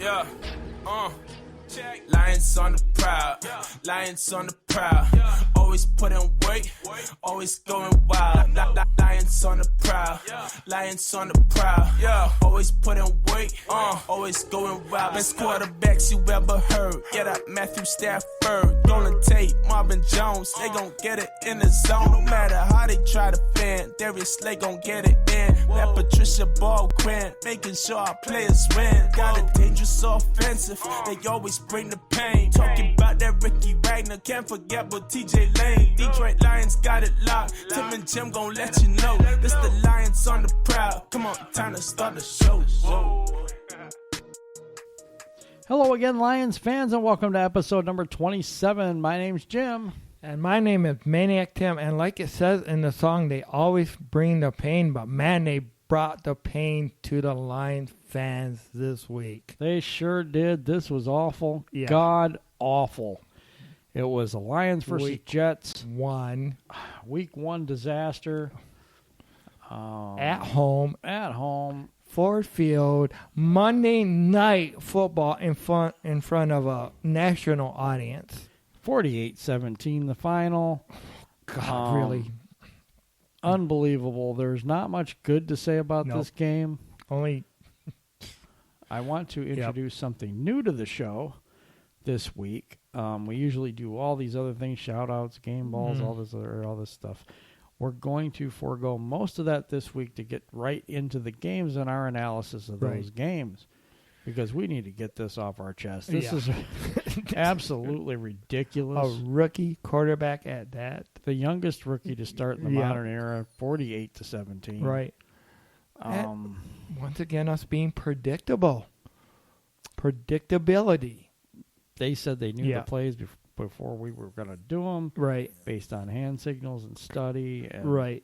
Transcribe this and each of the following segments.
Yeah, Lions on the prowl, Lions on the prowl. Always putting weight, always going wild. Lions on the prowl, Lions on the prowl. Always putting weight, always going wild. Best quarterbacks you ever heard. Yeah, that Matthew Stafford, Golden Tate, Marvin Jones. They gon' get it in the zone. No matter how they try to fan, Darius Slay gon' get it in. That Patricia Ball Grant, making sure our players win. Got a dangerous offensive, they always bring the pain. Talking about that Ricky Wagner, can't forget about TJ Lane. Detroit Lions got it locked. Tim and Jim gon' let you know. This the Lions on the prowl. Come on, time to start the show. Whoa. Hello again, Lions fans, and welcome to episode number 27. My name's Jim. And my name is Maniac Tim. And like it says in the song, they always bring the pain. But man, they brought the pain to the Lions fans this week. They sure did. This was awful. Yeah. God awful. It was the Lions versus Week Jets. Week 1 disaster. At home. Ford Field. Monday night football in front of a national audience. 48-17 the final. God, really. Unbelievable. There's not much good to say about this game. Only I want to introduce something new to the show this week. We usually do all these other things, shout-outs, game balls, all this stuff. We're going to forego most of that this week to get right into the games and our analysis of those games, because we need to get this off our chest. This is absolutely ridiculous. A rookie quarterback at that. The youngest rookie to start in the modern era, 48-17. Right. Once again, us being predictable. Predictability. They said they knew the plays before we were going to do them. Right. Based on hand signals and study and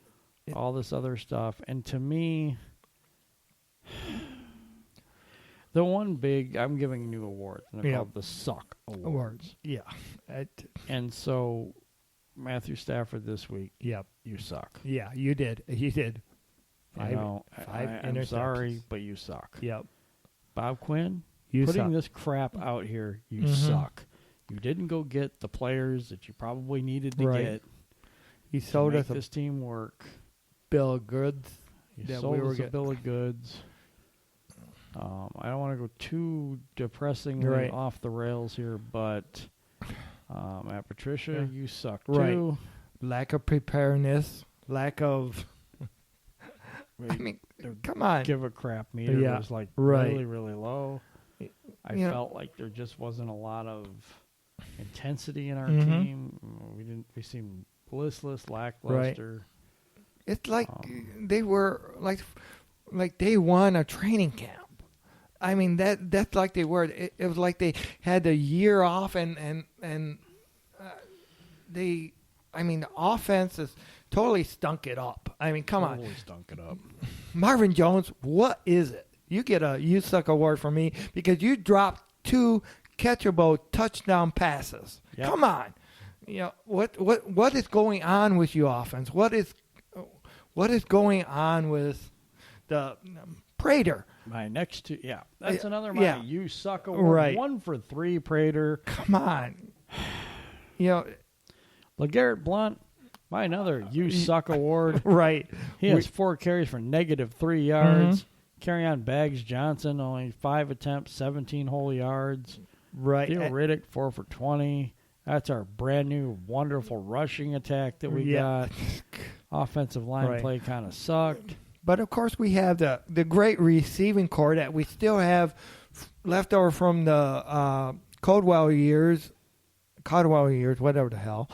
all this other stuff. And to me, the one big, I'm giving new awards. And they're called the Suck Awards. Yeah. And so, Matthew Stafford this week, you suck. Yeah, you did. You did. I'm sorry, but you suck. Yep. Bob Quinn, you putting suck. this crap out here, you suck. You didn't go get the players that you probably needed to get. He sold us this team work. Bill of goods. You sold us a bill of goods. I don't want to go too depressingly off the rails here, but at Patricia, you suck too. Lack of preparedness. Lack of... I mean, come on. Give a crap meter was like really, really low. I felt like there just wasn't a lot of intensity in our team. We seemed listless, lackluster. It's like they were like they won a training camp. I mean that's like they were. It was like they had a year off and they. I mean the offense is totally stunk it up. I mean come on, stunk it up. Marvin Jones, what is it? You get a you suck award from me because you dropped 2 catchable touchdown passes. Yep. Come on, what is going on with your offense? What is going on with the Prater? My next 2, that's another you suck award. Right. 1 for 3, Prater. Come on, LeGarrette Blount. My another you suck award. Right. He has 4 carries for -3 yards. Kerryon Baggs Johnson, only 5 attempts, 17 whole yards. Right. Theo Riddick, 4 for 20. That's our brand new, wonderful rushing attack that we got. Offensive line play kind of sucked. But, of course, we have the great receiving core that we still have left over from the Caldwell years, whatever the hell.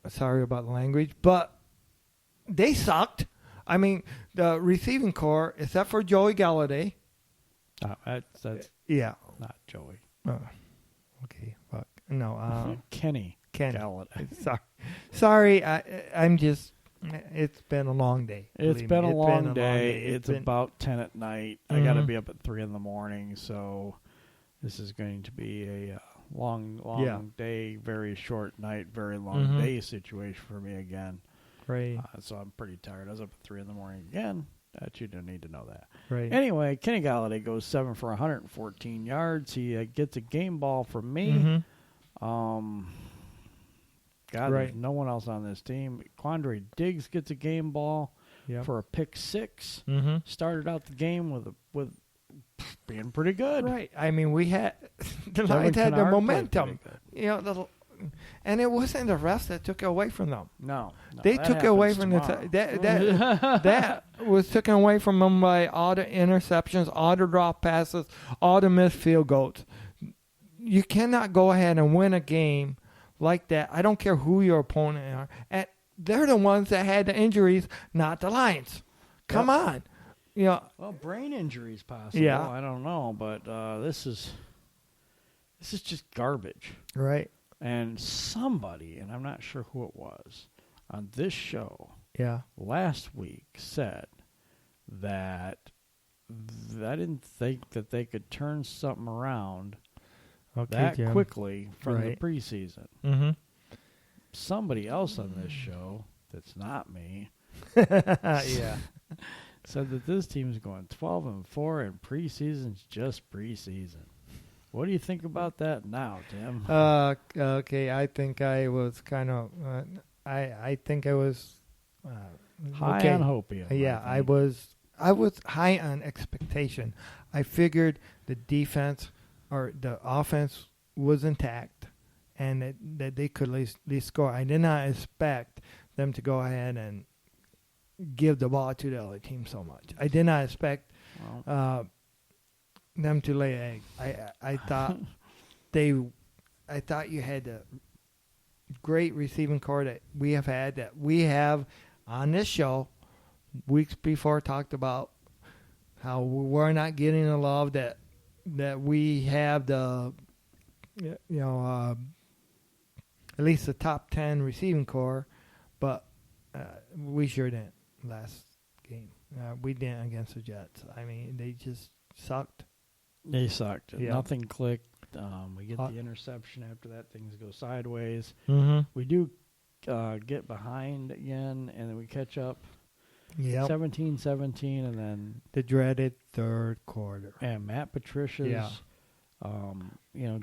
Sorry about the language. But they sucked. I mean, the receiving core, except for Joey Galladay. That's not Joey. Okay, fuck. No, Kenny Galladay. Sorry, I'm just. It's been a long day. It's been a long day. It's about 10 at night. I got to be up at 3 in the morning, so this is going to be a long day, very short night, very long day situation for me again. Right. So I'm pretty tired. I was up at 3 in the morning again. That you don't need to know that. Right. Anyway, Kenny Galladay goes 7 for 114 yards. He gets a game ball from me. Mm-hmm. God, there's no one else on this team. Quandre Diggs gets a game ball for a pick 6. Mm-hmm. Started out the game with being pretty good. Right. I mean, we had the Lions had the momentum. And it wasn't the refs that took it away from them. No, they took it away from that was taken away from them by all the interceptions, all the drop passes, all the missed field goals. You cannot go ahead and win a game like that. I don't care who your opponent are. And they're the ones that had the injuries, not the Lions. Come on. Well, brain injuries possible. Yeah. I don't know, but this is just garbage. Right. And somebody, and I'm not sure who it was, on this show last week said that I didn't think that they could turn something around Jim. quickly from the preseason. Mm-hmm. Somebody else on this show that's not me said that this team's going 12-4 and preseason's just preseason. What do you think about that now, Tim? Okay, I think I was kind of I think I was high on Hopium. Yeah, I was high on expectation. I figured the defense or the offense was intact and that they could at least score. I did not expect them to go ahead and give the ball to the other team so much. I did not expect them to lay egg. I thought I thought you had a great receiving core that we have on this show weeks before talked about how we're not getting the love that we have the at least the top 10 receiving core, but we sure didn't last game. We didn't against the Jets. I mean, they just sucked. They sucked. Yeah. Nothing clicked. We get the interception after that. Things go sideways. Mm-hmm. We do get behind again, and then we catch up. Yeah. 17-17, and then the dreaded third quarter. And Matt Patricia's,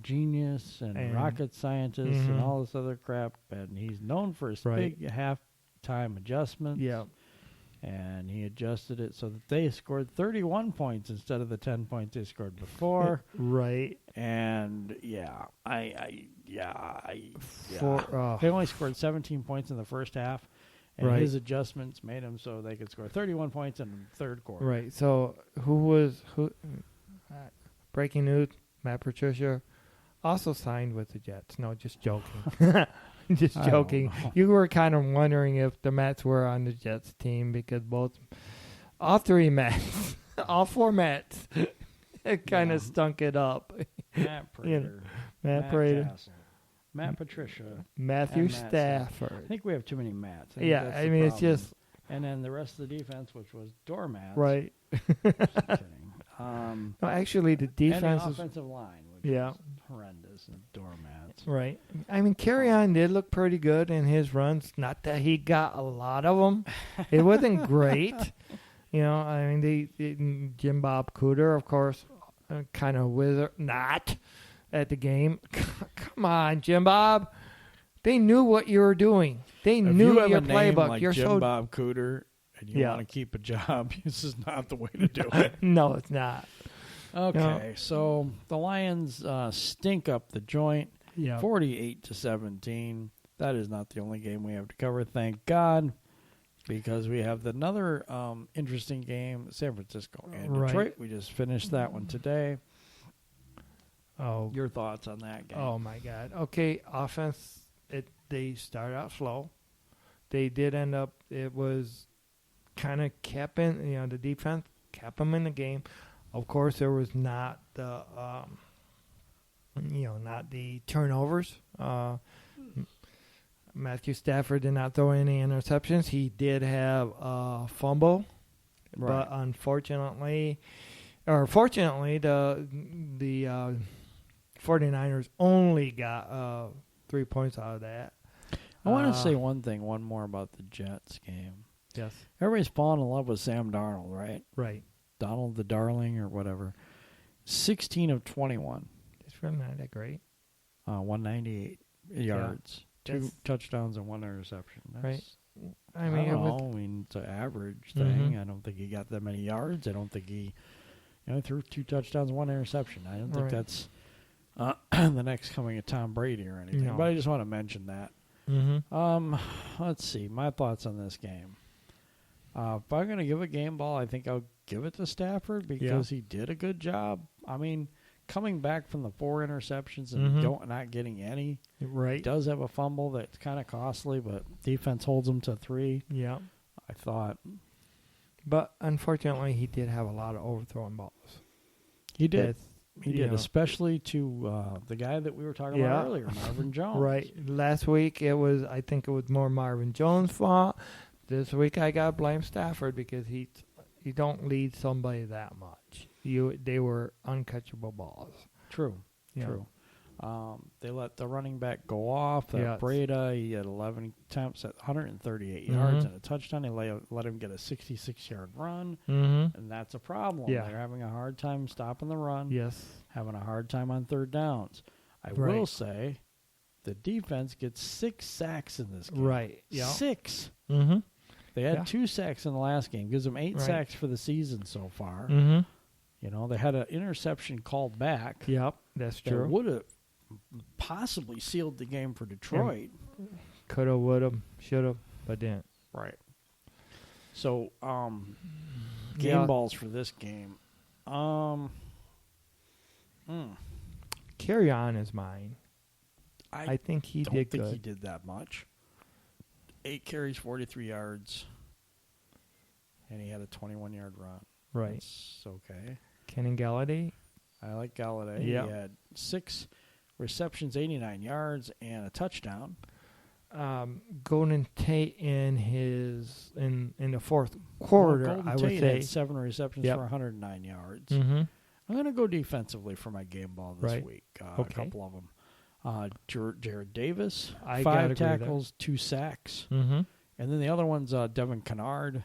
genius and rocket scientist and all this other crap, and he's known for his big halftime adjustments. Yeah. And he adjusted it so that they scored 31 points instead of the 10 points they scored before. Right. And they only scored 17 points in the first half, and his adjustments made them so they could score 31 points in the third quarter. Right. So who? Breaking news: Matt Patricia also signed with the Jets. No, just joking. Just joking. You were kind of wondering if the Mets were on the Jets team because all 3 Mets, all 4 Mets, it kind of stunk it up. Matt Prater, Matt Prater, Castle, Matt Patricia, Matthew Stafford. I think we have too many Matts. I mean it's just. And then the rest of the defense, which was doormats. Right. Just kidding. No, actually, the defense and the offensive line, which was horrendous, and doormats. Right. I mean, Carrion did look pretty good in his runs. Not that he got a lot of them. It wasn't great. I mean, Jim Bob Cooter, of course, kind of not at the game. Come on, Jim Bob. They knew what you were doing. They knew your playbook. Like You're Jim Bob Cooter, and you want to keep a job. This is not the way to do it. No, it's not. Okay, so the Lions stink up the joint, 48-17. That is not the only game we have to cover, thank God, because we have another interesting game, San Francisco and Detroit. We just finished that one today. Oh, your thoughts on that game? Oh my God. Okay, offense. They started out slow. They did end up. It was kind of kept in. The defense kept them in the game. Of course, there was not the, not the turnovers. Matthew Stafford did not throw any interceptions. He did have a fumble, but fortunately, the 49ers only got 3 points out of that. I want to say one more about the Jets game. Yes. Everybody's fallen in love with Sam Darnold, right? Right. Donald the Darling or whatever. 16 of 21. It's really not that great. 198 yards. Yeah. 2 touchdowns and 1 interception. That's, Right. I mean, it's an average thing. I don't think he got that many yards. I don't think he threw 2 touchdowns and 1 interception. I don't think that's the next coming of Tom Brady or anything. No. But I just want to mention that. Mm-hmm. Let's see. My thoughts on this game. If I'm going to give a game ball, I think I'll give it to Stafford because he did a good job. I mean, coming back from the 4 interceptions and not getting any. Right. He does have a fumble that's kind of costly, but defense holds him to 3. Yeah. I thought. But unfortunately, he did have a lot of overthrown balls. He did. He did, know. especially to the guy that we were talking about earlier, Marvin Jones. Right. Last week, I think it was more Marvin Jones' fault. This week, I got to blame Stafford because he don't lead somebody that much. They were uncatchable balls. True. Yeah. True. They let the running back go off. Breda, he had 11 attempts at 138 yards and a touchdown. They let him get a 66-yard run, and that's a problem. Yeah. They're having a hard time stopping the run. Yes. Having a hard time on third downs. I will say the defense gets 6 sacks in this game. Right. Yeah. 6. Mm-hmm. They had 2 sacks in the last game. Gives them 8 sacks for the season so far. Mm-hmm. You know, they had an interception called back. Yep, that's true. That would have possibly sealed the game for Detroit. Could have, would have, should have, but didn't. Right. So, game balls for this game. Carry on is mine. I think he don't did think good. he did that much. 8 carries, 43 yards, and he had a 21-yard run. Right. That's okay. Kenny Galladay. I like Galladay. Yeah. He had 6 receptions, 89 yards, and a touchdown. Golden Tate in the fourth quarter, Golden I would Tate say. had 7 receptions for 109 yards. Mm-hmm. I'm going to go defensively for my game ball this week. A couple of them. Jared Davis, 5 tackles, 2 sacks. Mm-hmm. And then the other one's Devin Kennard,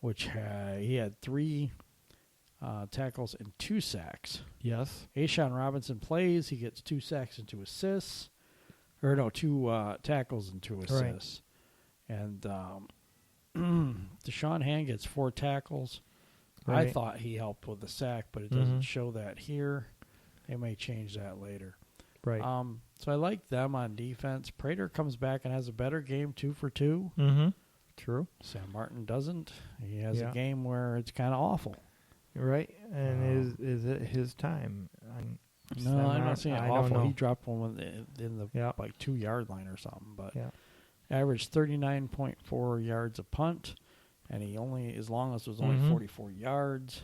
which he had 3 tackles and 2 sacks. Yes. Ashawn Robinson plays. He gets 2 sacks and 2 assists. Or no, 2 tackles and 2 assists. Right. And Deshaun Hand gets 4 tackles. Right. I thought he helped with the sack, but it doesn't show that here. They may change that later. Right. So I like them on defense. Prater comes back and has a better game, 2 for 2. Mm-hmm. True. Sam Martin doesn't. He has a game where it's kind of awful. Right. And is it his time? No, I'm not saying awful. He dropped one in the 2-yard line or something, but averaged 39.4 yards a punt, and he his longest was only 44 yards.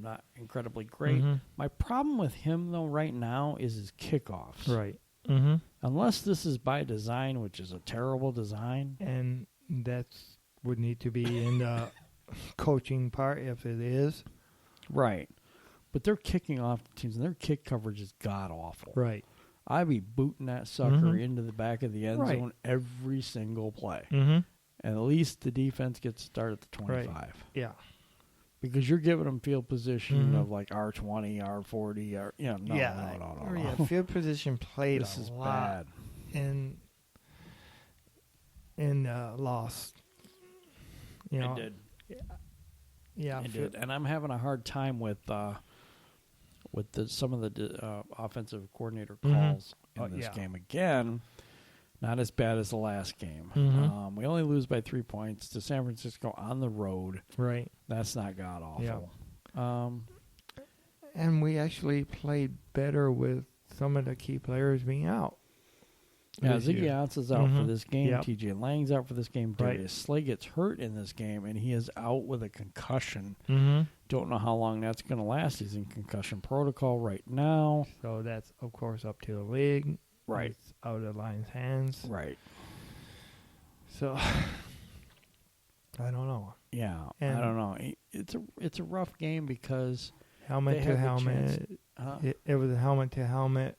Not incredibly great. My problem with him though right now is his kickoffs. Right. Mm-hmm. Unless this is by design, which is a terrible design, and that's would need to be in the coaching part if it is. Right. But they're kicking off the teams, and their kick coverage is god-awful. Right. I'd be booting that sucker into the back of the end zone every single play. And at least the defense gets to start at the 25. Right. Yeah. Because you're giving them field position of like R20, R40, no. Yeah, field position played this is lot bad. in loss. You know, I did. Yeah, I did. And I'm having a hard time with some of the offensive coordinator calls in this game. Again, not as bad as the last game. We only lose by 3 points to San Francisco on the road. Right. That's not god-awful. Yeah. And we actually played better with some of the key players being out. Yeah, Ziggy Ansah's out for this game. Yep. T.J. Lang's out for this game. Darius Slay gets hurt in this game, and he is out with a concussion. Don't know how long that's going to last. He's in concussion protocol right now. So that's, of course, up to the league. Right. It's out of the Lions' hands. Right. So, I don't know. Yeah, I don't know. It's a rough game because helmet to helmet. It was a helmet to helmet.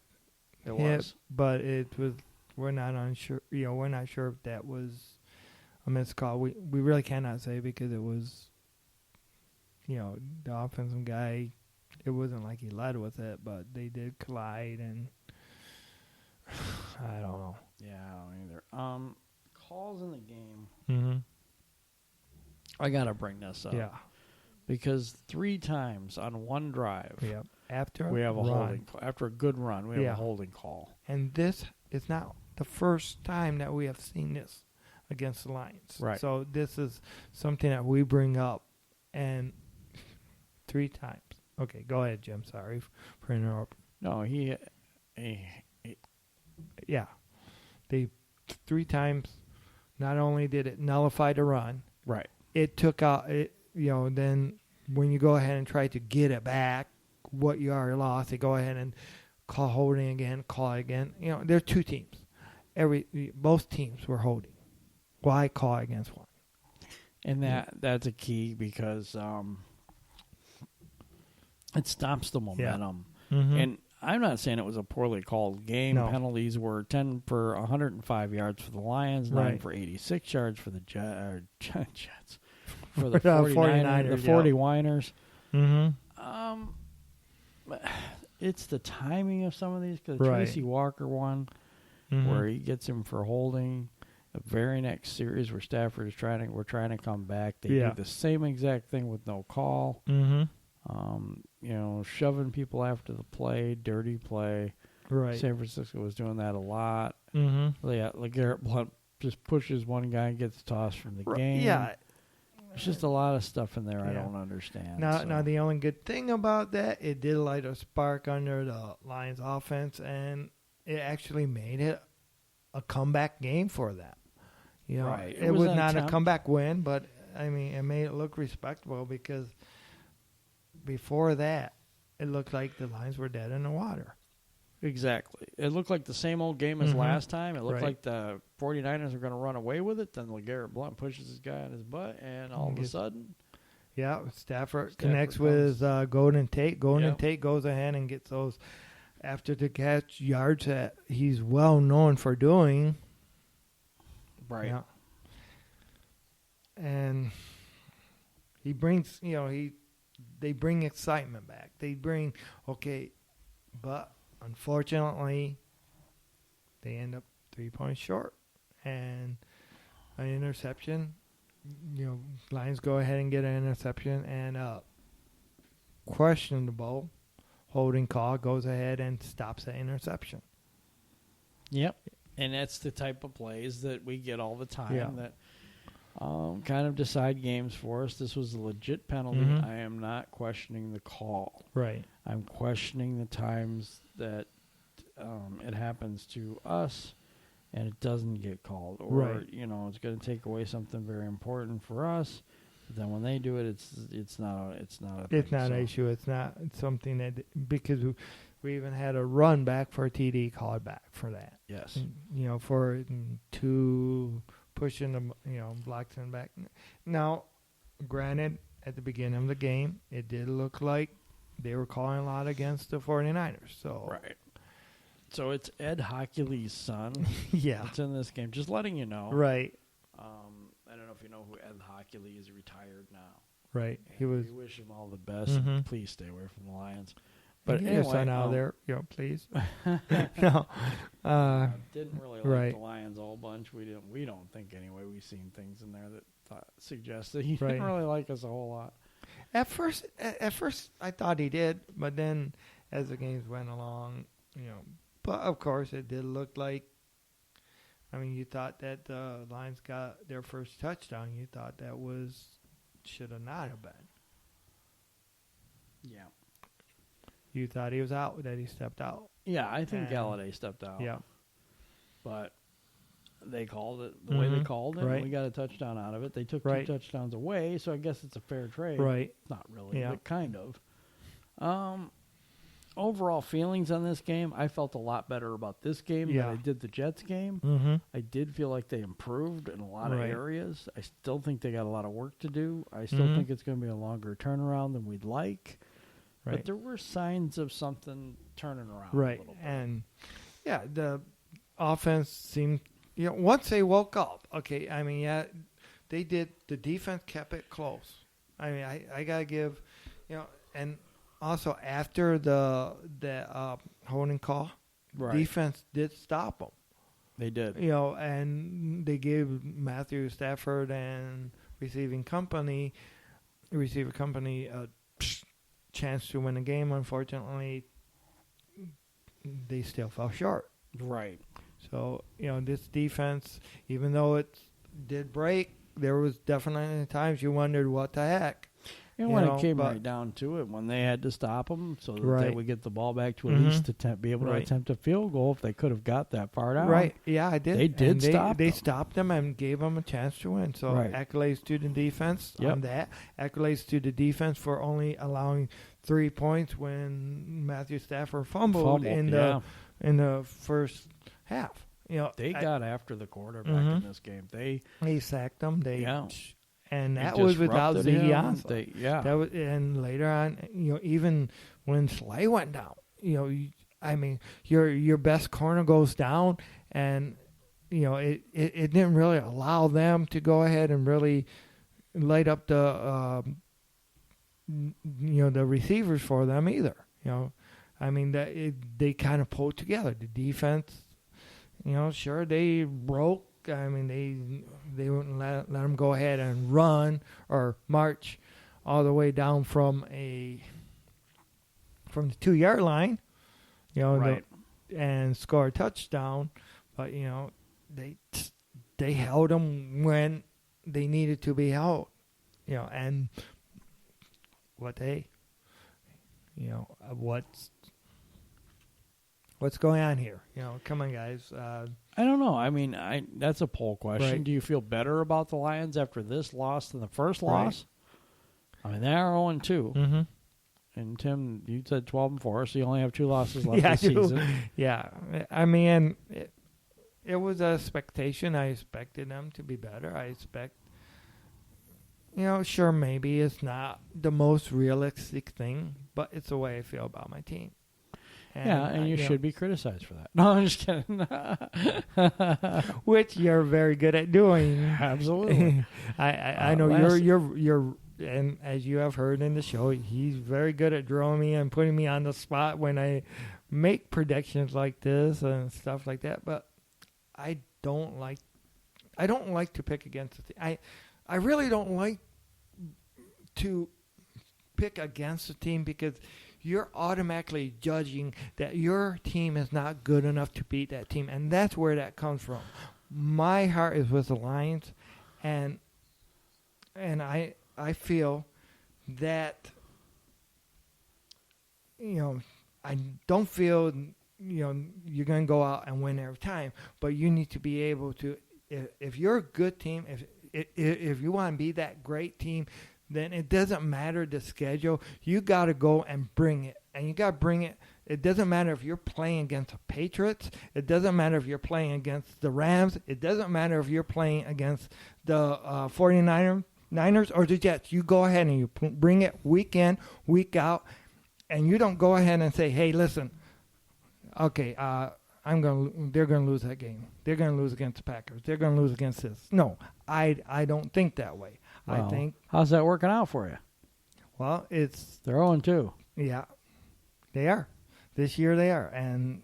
It was, but it was. We're not unsure. We're not sure if that was a missed call. We really cannot say because it was, the offensive guy. It wasn't like he led with it, but they did collide, and I don't know. Yeah, I don't either. Calls in the game. Mm-hmm. I gotta bring this up. Yeah. Because 3 times on one drive, Yep. After we have a run. holding call. After a good run, we have a holding call. And this is not the first time that we have seen this against the Lions. Right. So this is something that we bring up, and 3 times. Okay, go ahead, Jim. Sorry for interrupting. No, Yeah. They 3 times. Not only did it nullify the run, right. it took out it. Then when you go ahead and try to get it back, what you already lost, they go ahead and call holding again, call it again. There are 2 teams. Both teams were holding. Why call against one? And that's a key because it stops the momentum. Yeah. Mm-hmm. And I'm not saying it was a poorly called game. No. Penalties were 10 for 105 yards for the Lions, 9 Right. for 86 yards for the Jets. For the 49ers, the 49ers. Mm-hmm. It's the timing of some of these because Right. Tracy Walker won, Mm-hmm. where he gets him for holding. The very next series where Stafford is trying to come back, they do the same exact thing with no call. Mm-hmm. Shoving people after the play, dirty play. Right. San Francisco was doing that a lot. Mm-hmm. Yeah, LeGarrette Blount just pushes one guy and gets tossed from the game. Yeah. There's just a lot of stuff in there I Yeah. don't understand. Now, the only good thing about that, it did light a spark under the Lions offense, and it actually made it a comeback game for them. Right. It was an not attempt. a comeback win, but, it made it look respectable because before that, it looked like the Lions were dead in the water. Exactly. It looked like the same old game as Mhm. last time. It looked Right. like the 49ers were going to run away with it. Then LeGarrette Blount pushes his guy on his butt, and all of a sudden, Yeah, Stafford Stafford connects comes. with Golden Tate. Golden Yep. Tate goes ahead and gets those after-the-catch yards that he's well known for doing. right. Yeah. And he brings, they bring excitement back. They bring, but unfortunately, they end up 3 points short. And an interception, Lions go ahead and get an interception, and questionable holding call goes ahead and stops the interception. Yep. And that's the type of plays that we get all the time Yeah. that kind of decide games for us. This was a legit penalty. Mhm. I am not questioning the call. Right. I'm questioning the times that it happens to us and it doesn't get called. Or, Right. it's going to take away something very important for us. But then when they do it, it's not a It's thing. not an issue. It's not something that, because we even had a run back for a TD called back for that. Yes. For 2 pushing them, blocks in the back. Now, granted, at the beginning of the game, it did look like they were calling a lot against the 49ers. So Right. So it's Ed Hockley's son. yeah. It's in this game. Just letting you know. Right. I don't know if you know who Ed Hockley is. Retired now. Right. He And was. We wish him all the best. Mhm. Please stay away from the Lions. But Get anyway, your son out there, please. No. didn't really like right. the Lions a whole bunch. We don't think anyway. We've seen things in there that suggest that he Right. didn't really like us a whole lot. At first, I thought he did, but then as the games went along, But of course, it did look like. You thought that the Lions got their first touchdown. You thought that should have not have been. Yeah. You thought he was out, that he stepped out. Yeah, I think And- Galladay stepped out. Yeah. But they called it the way they Mhm. called it. Right. And we got a touchdown out of it. They took Right. 2 touchdowns away, so I guess it's a fair trade. Right. Not really, Yeah. but kind of. Overall feelings on this game, I felt a lot better about this game Yeah. than I did the Jets game. Mm-hmm. I did feel like they improved in a lot of Right. areas. I still think they got a lot of work to do. I still Mhm. think it's going to be a longer turnaround than we'd like. Right. But there were signs of something turning around Right. a little bit. And, the offense seemed, once they woke up, they did. The defense kept it close. I mean, I gotta give, and also after the holding call, defense did stop them. They did. And they gave Matthew Stafford and receiver company a chance to win the game. Unfortunately, they still fell short. Right. So, this defense, even though it did break, there was definitely times you wondered what the heck. And when it came right down to it, when they had to stop them so that they would get the ball back to at least be able to attempt a field goal if they could have got that far down. Right. Yeah, I did. They did stop them. They stopped them and gave them a chance to win. So accolades to the defense on that. Accolades to the defense for only allowing 3 points when Matthew Stafford fumbled in the first half. They got after the quarterback in this game. They sacked them. And that was without Ziggy Ansah. That was, and later on, even when Slay went down, your best corner goes down, and it didn't really allow them to go ahead and really light up the the receivers for them either. They kind of pulled together. The defense, sure they broke. They wouldn't let them go ahead and run or march all the way down from the 2-yard line, and score a touchdown. But they held them when they needed to be held, and what's going on here? Come on, guys. I don't know. I mean, that's a poll question. Right. Do you feel better about the Lions after this loss than the first loss? I mean, they are 0-2. Mm-hmm. And Tim, you said 12-4, so you only have 2 losses left this season. Yeah, I mean, it was an expectation. I expected them to be better. I expect, sure, maybe it's not the most realistic thing, but it's the way I feel about my team. And you should be criticized for that. No, I'm just kidding. Which you're very good at doing. Absolutely. I know you're and as you have heard in the show, he's very good at drawing me and putting me on the spot when I make predictions like this and stuff like that. But I don't like to pick against the team. I really don't like to pick against the team because you're automatically judging that your team is not good enough to beat that team, and that's where that comes from. My heart is with the Lions, and I feel that I don't feel you're going to go out and win every time, but you need to be able to. If you're a good team, if you want to be that great team, then it doesn't matter the schedule. You got to go and bring it. And you got to bring it. It doesn't matter if you're playing against the Patriots. It doesn't matter if you're playing against the Rams. It doesn't matter if you're playing against the 49ers or the Jets. You go ahead and you bring it week in, week out. And you don't go ahead and say, hey, listen, okay, they're going to lose that game. They're going to lose against the Packers. They're going to lose against this. No, I don't think that way. Well, I think. How's that working out for you? Well, they're 0-2. Yeah, they are. This year they are, and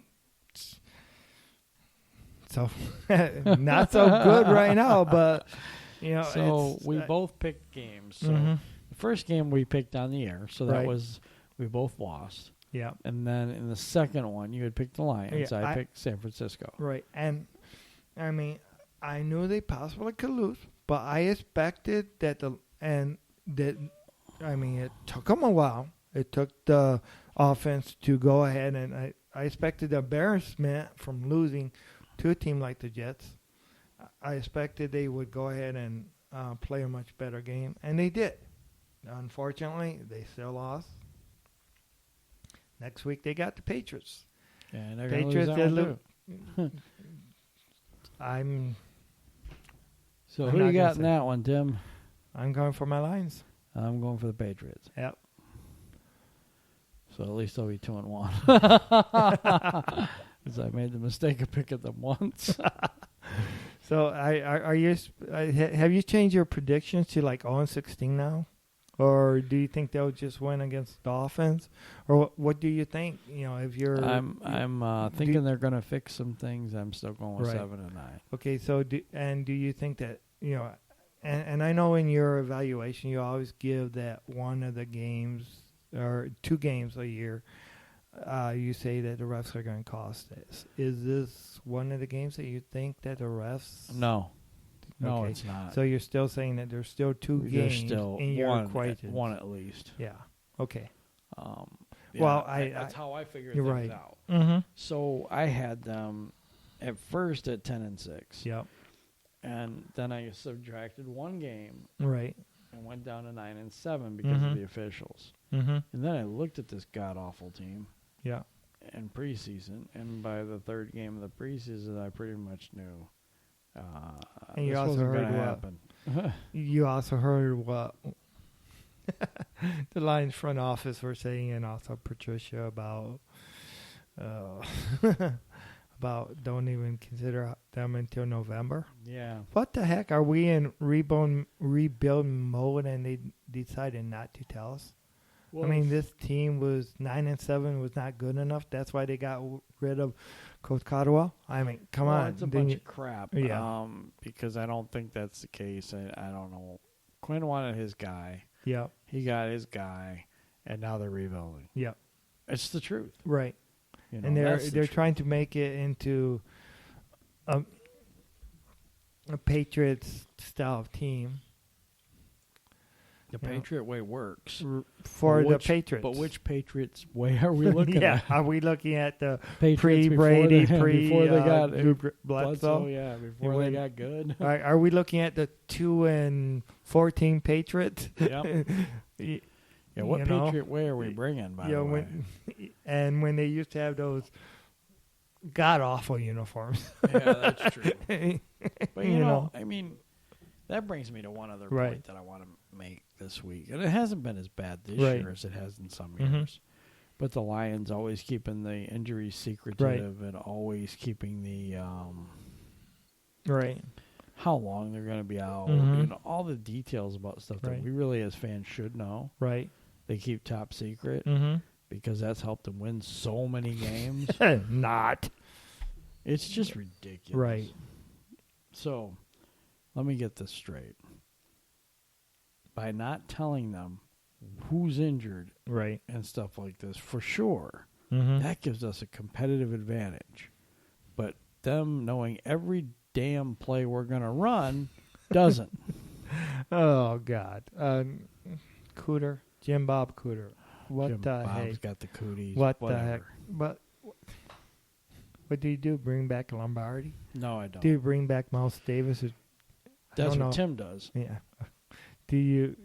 so not so good right now. But so we both picked games. So the first game we picked on the air, so that was we both lost. Yeah, and then in the second one, you had picked the Lions. Yeah, I picked San Francisco. Right, and I mean, I knew they possibly could lose. But I expected it took them a while. It took the offense to go ahead, and I expected the embarrassment from losing to a team like the Jets. I expected they would go ahead and play a much better game, and they did. Unfortunately, they still lost. Next week, they got the Patriots. And they're going to lose that one too. So who do you got in that one, Tim? I'm going for my Lions. I'm going for the Patriots. Yep. So at least I'll be 2-1. Because I made the mistake of picking them once. So are you have you changed your predictions to like 0-16 now, or do you think they'll just win against the Dolphins, or what do you think? If you're I'm thinking they're going to fix some things. I'm still going with Right. 7-9. Okay, so do you think that and I know in your evaluation you always give that one of the games or 2 games a year. You say that the refs are going to cost this. Is this one of the games that you think that the refs? No, Okay. it's not. So you're still saying that there's still 2 There's games still in your one, equation. one at least. Yeah. Okay. Yeah, Well, that's how I figured you're things right. out. Mm-hmm. So I had them at first at 10-6. Yep. And then I subtracted 1 game Right. and went down to 9-7 because of the officials. Mm-hmm. And then I looked at this god awful team Yeah. in preseason, and by the 3rd game of the preseason, I pretty much knew And you this also wasn't heard going to what- happen. You also heard what the Lions front office were saying, and also Patricia about about don't even consider them until November. Yeah. What the heck? Are we in rebuild mode and they decided not to tell us? Well, I mean, this team was 9-7 was not good enough. That's why they got rid of Coach Caldwell. I mean, come on. It's a Didn't bunch you- of crap. Yeah. Because I don't think that's the case. I don't know. Quinn wanted his guy. Yep. He got his guy, and now they're rebuilding. Yep. It's the truth. Right. You know, And that's the they're truth. trying to make it into a Patriots style team The you know. Patriot way works. for But the which- Patriots. But which Patriots way are we looking yeah, at? are we looking at the Patriots pre-Brady, before they got Drew Bledsoe, Bledsoe? yeah, before You they win. got good. Are we looking at the 2-14 Patriots? Yep. Yeah, what You know? Patriot way are we bringing, by the way? When they used to have those god awful uniforms. Yeah, that's true. But, you You know, know. I mean, that brings me to one other Right. point that I want to make this week. And it hasn't been as bad this Right. year as it has in some Mhm. years. But the Lions always keeping the injuries secretive and always keeping the Right. how long they're going to be out. Mhm. You know, all the details about stuff that Right. we really as fans should know. Right. They keep top secret Mm-hmm. because that's helped them win so many games. Not. It's just ridiculous. Right. So, let me get this straight. By not telling them who's injured Right. and stuff like this, for sure, Mm-hmm. that gives us a competitive advantage. But them knowing every damn play we're going to run doesn't. Oh, God. Cooter. Jim Bob Cooter. What Jim the Bob's heck? got the cooties. What whatever. the heck? But what do you do? Bring back Lombardi? No, I don't. Do you bring back Miles Davis? I That's don't what know. Tim does. Yeah. Do you?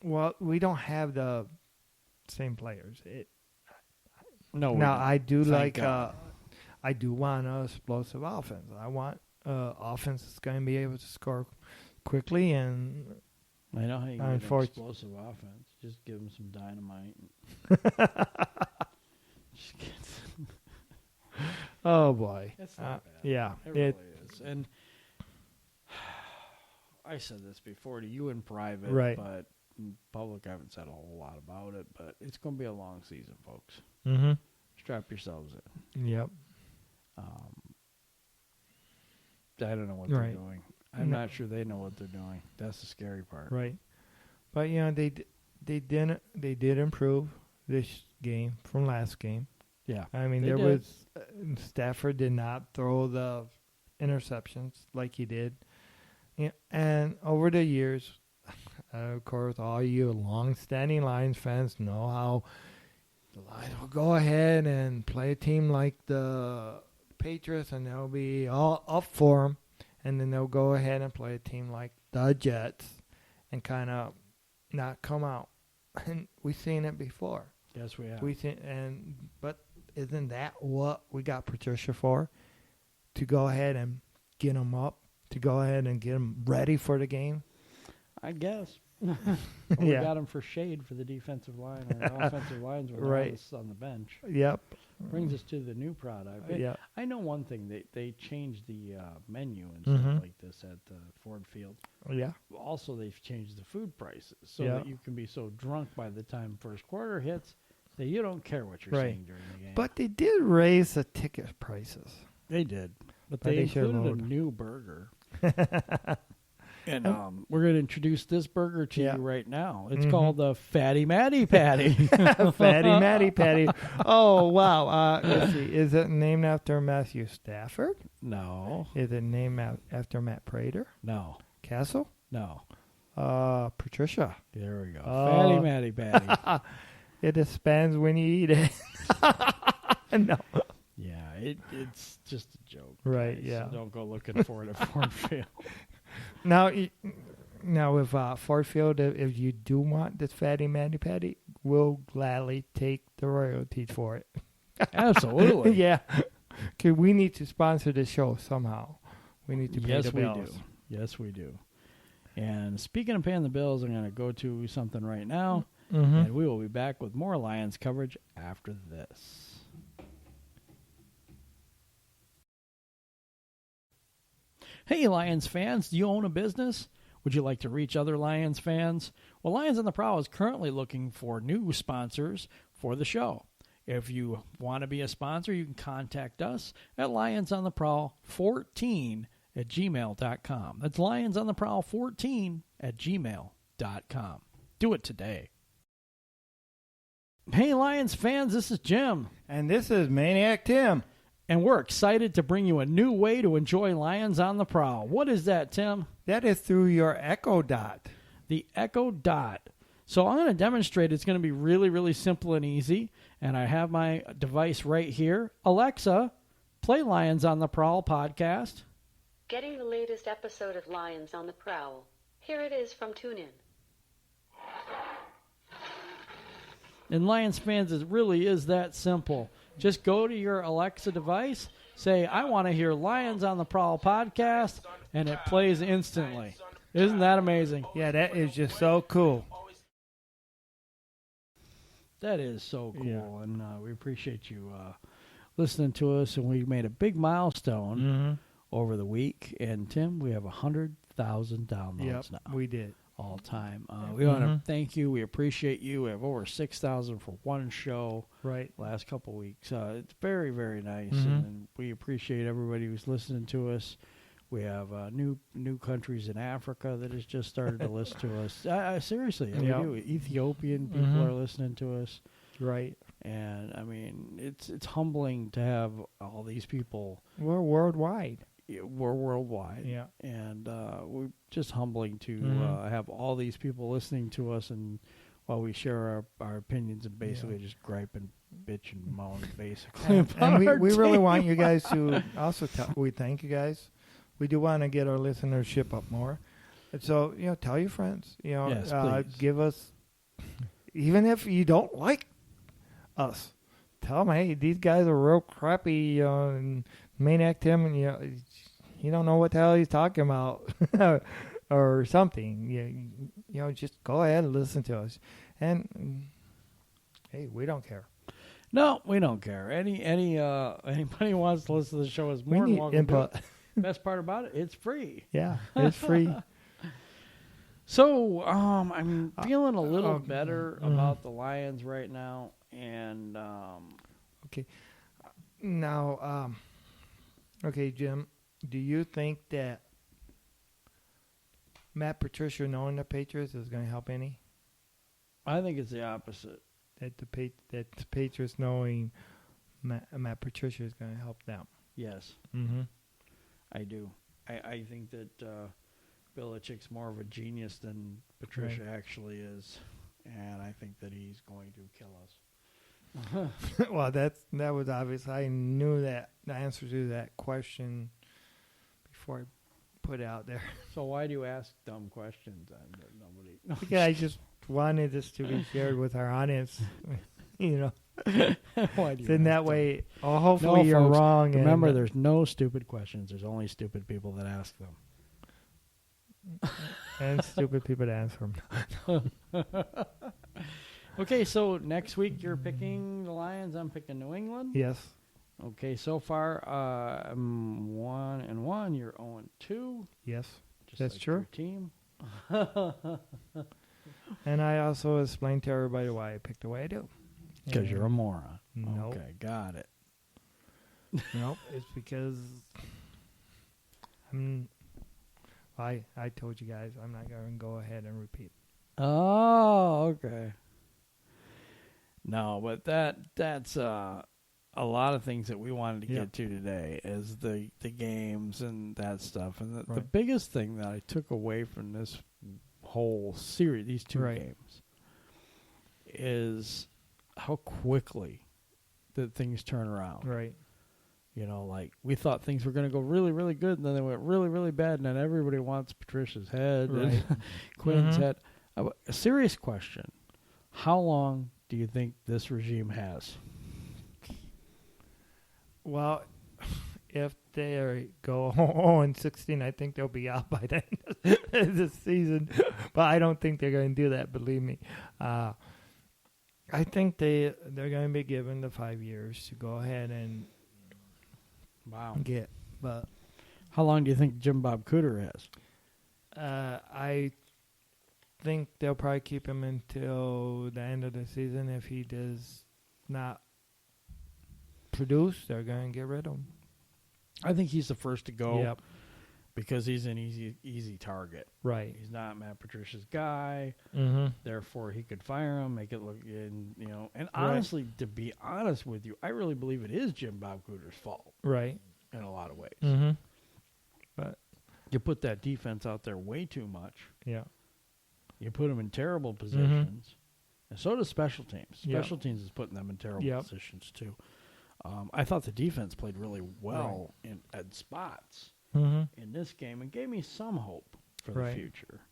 Well, we don't have the same players. No, we Now don't. I do Thank like. God. I do want an explosive offense. I want offense that's going to be able to score quickly and. I know how you get an explosive offense. Just give them some dynamite. Just kidding. Oh boy. It's not bad. Yeah. It really is. And I said this before to you in private, Right. but in public I haven't said a whole lot about it, but it's going to be a long season, folks. Mm-hmm. Strap yourselves in. Yep. I don't know what they're Right. doing. I'm No. not sure they know what they're doing. That's the scary part. Right. But they did improve this game from last game. Yeah. I mean, They there did. was Stafford did not throw the interceptions like he did. Yeah, and over the years, of course, all you long-standing Lions fans know how the Lions will go ahead and play a team like the Patriots, and they'll be all up for them, and then they'll go ahead and play a team like the Jets and kind of not come out. And we've seen it before. Yes, we have. But isn't that what we got Patricia for? To go ahead and get them up, to go ahead and get them ready for the game. I guess. Well, we got him for shade for the defensive line. Our offensive lines were Right. on the bench. Yep. Brings us to the new product. Yeah. I know one thing. They changed the menu and stuff like this at Ford Field. Yeah. Also, they've changed the food prices so Yeah. that you can be so drunk by the time first quarter hits that you don't care what you're Right. saying during the game. But they did raise the ticket prices. they did. But But they they should've included a lowered. new burger. And we're going to introduce this burger to you right now. It's called the Fatty Matty Patty. Fatty Matty Patty. Oh, wow. Let's see. Is it named after Matthew Stafford? No. Is it named after Matt Prater? No. Castle? No. Patricia. There we go. Oh. Fatty Matty Patty. It expands when you eat it. No. Yeah, it's just a joke. Right, guys, yeah. So don't go looking for it at Ford Field. Now with Ford Field, if you do want this Fatty Matty Patty, we'll gladly take the royalties for it. Absolutely. Yeah. Because we need to sponsor the show somehow. We need to pay the bills. Do. Yes, we do. And speaking of paying the bills, I'm going to go to something right now, and we will be back with more Lions coverage after this. Hey, Lions fans, do you own a business? Would you like to reach other Lions fans? Well, Lions on the Prowl is currently looking for new sponsors for the show. If you want to be a sponsor, you can contact us at lionsontheprowl14@gmail.com. That's lionsontheprowl14@gmail.com. Do it today. Hey, Lions fans, this is Jim. And this is Maniac Tim. And we're excited to bring you a new way to enjoy Lions on the Prowl. What is that, Tim? That is through your Echo Dot. The Echo Dot. So I'm going to demonstrate. It's going to be really, really simple and easy. And I have my device right here. Alexa, play Lions on the Prowl podcast. Getting the latest episode of Lions on the Prowl. Here it is from TuneIn. And Lions fans, it really is that simple. Just go to your Alexa device, say, I want to hear Lions on the Prowl podcast, and it plays instantly. Isn't that amazing? Yeah, that is just so cool. That is so cool, Yeah. and we appreciate you listening to us, and we made a big milestone over the week. And, Tim, we have 100,000 downloads now. We did. All time. We want to thank you. We appreciate you. We have over 6,000 for one show. Right. Last couple of weeks. It's very, very nice, and we appreciate everybody who's listening to us. We have new countries in Africa that has just started to listen to us. Seriously, we do. Ethiopian people are listening to us. Right. And I mean, it's humbling to have all these people. We're worldwide. We're worldwide. Yeah. And we're just humbling to have all these people listening to us, and while we share our opinions and basically just gripe and bitch and moan, basically. And we really want you guys to also we thank you guys. We do want to get our listenership up more. And so, tell your friends. Yes, give us, even if you don't like us, tell them, hey, these guys are real crappy. And Maniac Tim, and you don't know what the hell he's talking about, or something. Just go ahead and listen to us. And hey, we don't care. No, we don't care. Anybody who wants to listen to the show is more We than need welcome. input. Best part about it, it's free. Yeah, it's free. So I'm feeling a little better about the Lions right now, and okay. Now, okay, Jim, do you think that Matt Patricia knowing the Patriots is going to help any? I think it's the opposite. That the Patriots knowing Matt Patricia is going to help them. Yes, I do. I think that Belichick's more of a genius than Patricia actually is, and I think that he's going to kill us. Well, that was obvious. I knew that the answer to that question before I put it out there. So why do you ask dumb questions? Nobody. No, Because I just wanted this to be shared with our audience. why do you In that ask way, hopefully you're folks, wrong. Remember, and, there's no stupid questions. There's only stupid people that ask them. And stupid people to answer them. Okay, so next week you're picking the Lions. I'm picking New England. Yes. Okay, so far I'm 1-1. You're 0-2. Yes. Just That's like true. Your team. And I also explained to everybody why I picked the way I do. Because you're a moron. Nope. Okay, got it. Nope. It's because I told you guys I'm not going to go ahead and repeat. Oh, okay. No, but that's a lot of things that we wanted to get to today is the games and that stuff. And the biggest thing that I took away from this whole series, these two games, is how quickly that things turn around. Right. You know, like we thought things were going to go really, really good, and then they went really, really bad, and then everybody wants Patricia's head and Quinn's head. A serious question. How long do you think this regime has? Well, if they go 0-16, I think they'll be out by the end of the season. But I don't think they're going to do that, believe me. I think they're going to be given the 5 years to go ahead and get. But how long do you think Jim Bob Cooter has? I think they'll probably keep him until the end of the season. If he does not produce, they're going to get rid of him. I think he's the first to go. Yep. Because he's an easy target. Right. He's not Matt Patricia's guy. Mm-hmm. Therefore, he could fire him, make it look, and honestly, to be honest with you, I really believe it is Jim Bob Cooter's fault. Right. In a lot of ways. Mm-hmm. But you put that defense out there way too much. Yeah. You put them in terrible positions. And so does special teams. Special teams is putting them in terrible positions, too. I thought the defense played really well at spots. In this game and gave me some hope for the future.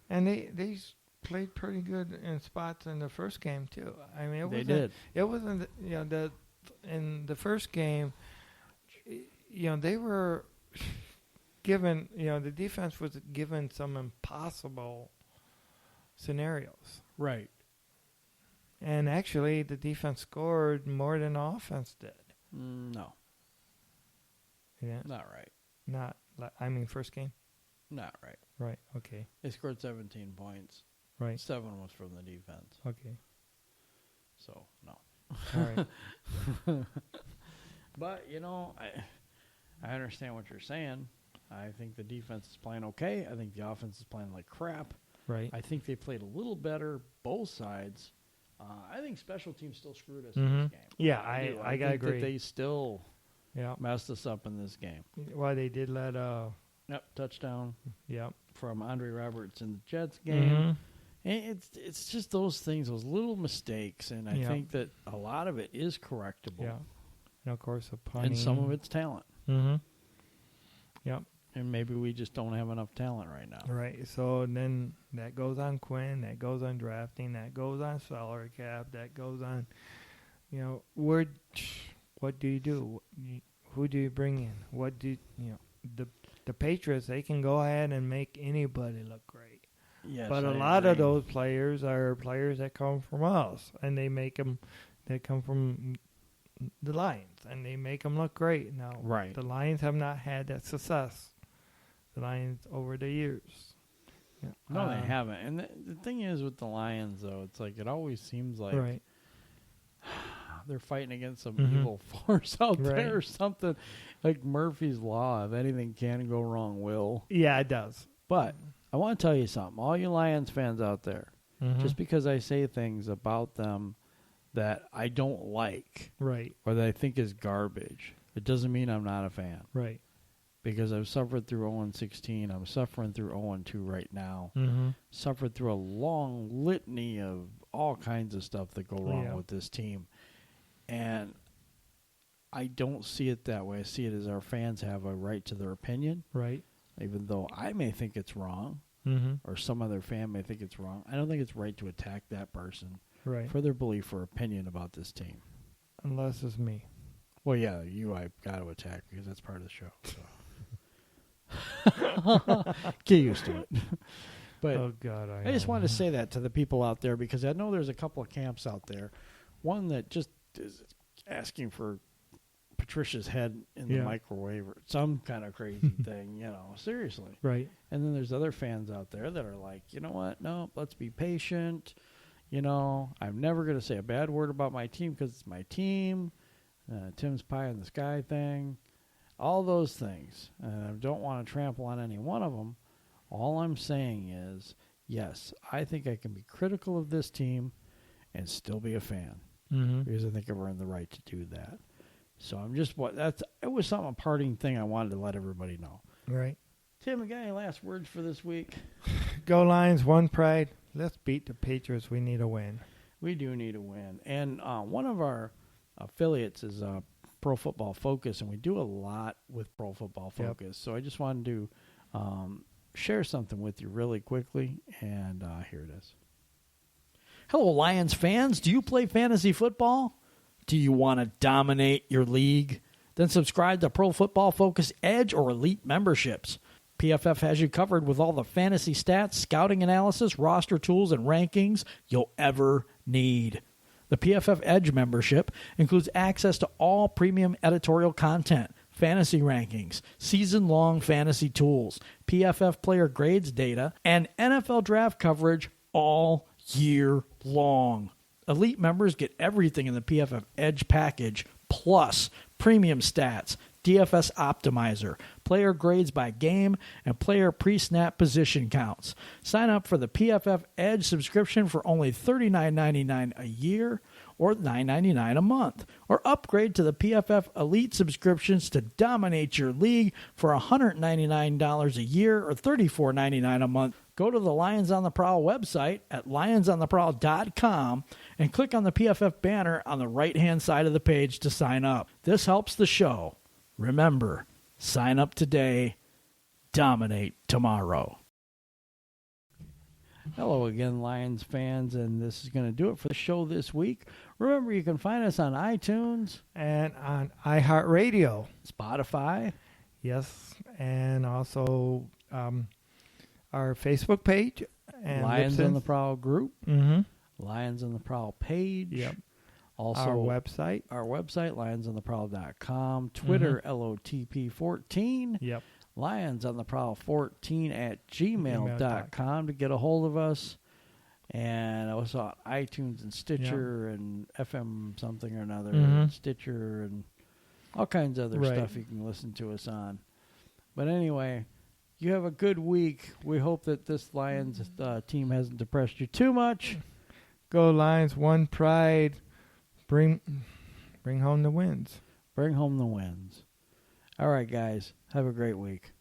And they played pretty good in spots in the first game too. I mean, they did. It wasn't in the first game. They were given. The defense was given some impossible scenarios. Right. And actually, the defense scored more than the offense did. No. Yeah. Not right. Not, first game? Not right. Right, okay. They scored 17 points. Right. 7 was from the defense. Okay. So, no. All right. But, I understand what you're saying. I think the defense is playing okay. I think the offense is playing like crap. Right. I think they played a little better, both sides. I think special teams still screwed us in this game. Yeah, I gotta agree. That they still Yeah, messed us up in this game. Well, they did let touchdown. Yep. From Andre Roberts in the Jets game. And it's just those things, those little mistakes, and I think that a lot of it is correctable. Yeah. And of course, a punting. And some of it's talent. Yep. And maybe we just don't have enough talent right now. Right. So then that goes on Quinn, that goes on drafting, that goes on salary cap, that goes on, what do you do? Who do you bring in? What do the Patriots? They can go ahead and make anybody look great. Yes, but a lot of those players are players that come from us, and they make them. They come from the Lions, and they make them look great. Now, the Lions have not had that success. The Lions over the years. Yeah. No, they haven't. And the thing is with the Lions, though, it's like it always seems like they're fighting against some evil force out there or something. Like Murphy's Law, if anything can go wrong, will. Yeah, it does. But I want to tell you something. All you Lions fans out there, just because I say things about them that I don't like or that I think is garbage, it doesn't mean I'm not a fan. Right. Because I've suffered through 0-16. I'm suffering through 0-2 right now. Suffered through a long litany of all kinds of stuff that go wrong with this team. And I don't see it that way. I see it as our fans have a right to their opinion. Right. Even though I may think it's wrong, or some other fan may think it's wrong, I don't think it's right to attack that person for their belief or opinion about this team. Unless it's me. Well, yeah, I've got to attack because that's part of the show. So. Get used to it. But Oh God, I just wanted to say that to the people out there because I know there's a couple of camps out there. One that just is asking for Patricia's head in the microwave or some kind of crazy thing, seriously. Right. And then there's other fans out there that are like, you know what? No, let's be patient. I'm never going to say a bad word about my team because it's my team. Tim's pie in the sky thing. All those things. And I don't want to trample on any one of them. All I'm saying is, yes, I think I can be critical of this team and still be a fan because I think I've earned the right to do that. So I'm just it was a parting thing I wanted to let everybody know. Right. Tim, you got any last words for this week? Go Lions, one pride. Let's beat the Patriots. We need a win. We do need a win. And one of our affiliates is Pro Football Focus, and we do a lot with Pro Football Focus. Yep. So I just wanted to share something with you really quickly, and here it is. Hello, Lions fans. Do you play fantasy football? Do you want to dominate your league? Then subscribe to Pro Football Focus Edge or Elite memberships. PFF has you covered with all the fantasy stats, scouting analysis, roster tools, and rankings you'll ever need. The PFF Edge membership includes access to all premium editorial content, fantasy rankings, season-long fantasy tools, PFF player grades data, and NFL draft coverage all year long. Elite members get everything in the PFF Edge package, plus premium stats, DFS Optimizer, player grades by game, and player pre-snap position counts. Sign up for the PFF Edge subscription for only $39.99 a year or $9.99 a month, or upgrade to the PFF Elite subscriptions to dominate your league for $199 a year or $34.99 a month. Go to the Lions on the Prowl website at lionsontheprowl.com and click on the PFF banner on the right-hand side of the page to sign up. This helps the show. Remember, sign up today, dominate tomorrow. Hello again, Lions fans, and this is going to do it for the show this week. Remember, you can find us on iTunes and on iHeartRadio, Spotify. Yes, and also our Facebook page. And Lions on the Prowl group. Mm-hmm. Lions on the Prowl page. Yep. Also, our website, lionsontheprowl.com. Twitter, LOTP14. Yep. lionsontheprowl14 at gmail.com to get a hold of us. And also on iTunes and Stitcher and FM something or another, and Stitcher and all kinds of other stuff you can listen to us on. But anyway, you have a good week. We hope that this Lions team hasn't depressed you too much. Go Lions, one pride. Bring home the wins. Bring home the wins. All right, guys. Have a great week.